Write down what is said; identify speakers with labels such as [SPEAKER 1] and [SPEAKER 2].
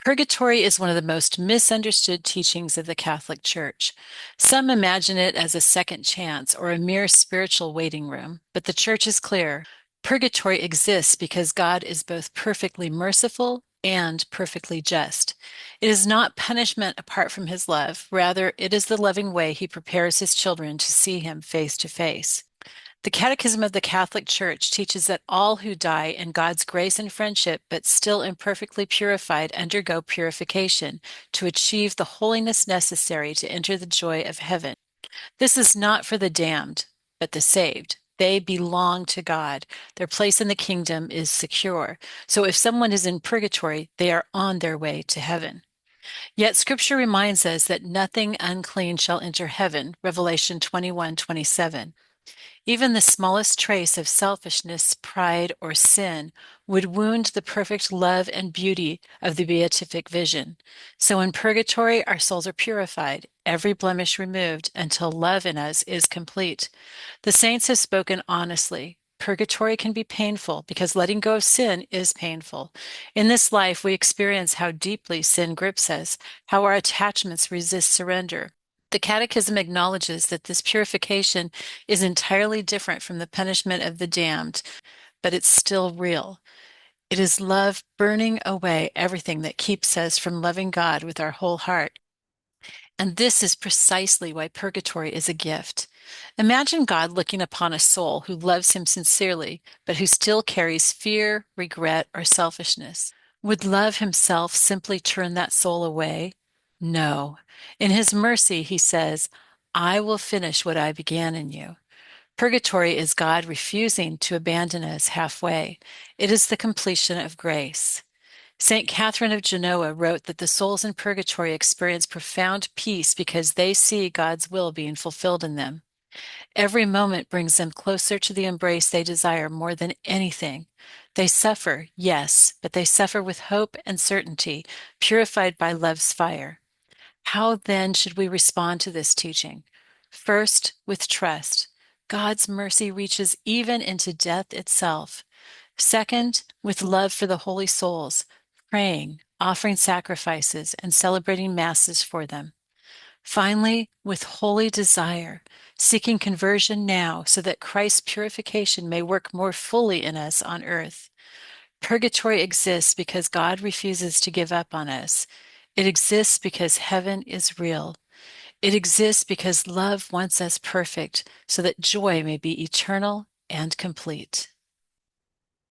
[SPEAKER 1] Purgatory is one of the most misunderstood teachings of the Catholic Church. Some imagine it as a second chance or a mere spiritual waiting room, but the Church is clear. Purgatory exists because God is both perfectly merciful and perfectly just. It is not punishment apart from his love. Rather, it is the loving way he prepares his children to see him face to face. The Catechism of the Catholic Church teaches that all who die in God's grace and friendship, but still imperfectly purified, undergo purification to achieve the holiness necessary to enter the joy of heaven. This is not for the damned, but the saved. They belong to God. Their place in the kingdom is secure. So if someone is in purgatory, they are on their way to heaven. Yet Scripture reminds us that nothing unclean shall enter heaven, Revelation 21:27. Even the smallest trace of selfishness, pride, or sin would wound the perfect love and beauty of the beatific vision. So in purgatory, our souls are purified, every blemish removed, until love in us is complete. The saints have spoken honestly. Purgatory can be painful because letting go of sin is painful. In this life, we experience how deeply sin grips us, how our attachments resist surrender. The Catechism acknowledges that this purification is entirely different from the punishment of the damned, but it's still real. It is love burning away everything that keeps us from loving God with our whole heart. And this is precisely why purgatory is a gift. Imagine God looking upon a soul who loves him sincerely, but who still carries fear, regret, or selfishness. Would love himself simply turn that soul away? No. In his mercy, he says, I will finish what I began in you. Purgatory is God refusing to abandon us halfway. It is the completion of grace. St. Catherine of Genoa wrote that the souls in purgatory experience profound peace because they see God's will being fulfilled in them. Every moment brings them closer to the embrace they desire more than anything. They suffer, yes, but they suffer with hope and certainty, purified by love's fire. How then should we respond to this teaching? First, with trust. God's mercy reaches even into death itself. Second, with love for the holy souls, praying, offering sacrifices, and celebrating masses for them. Finally, with holy desire, seeking conversion now so that Christ's purification may work more fully in us on earth. Purgatory exists because God refuses to give up on us. It exists because heaven is real. It exists because love wants us perfect so that joy may be eternal and complete.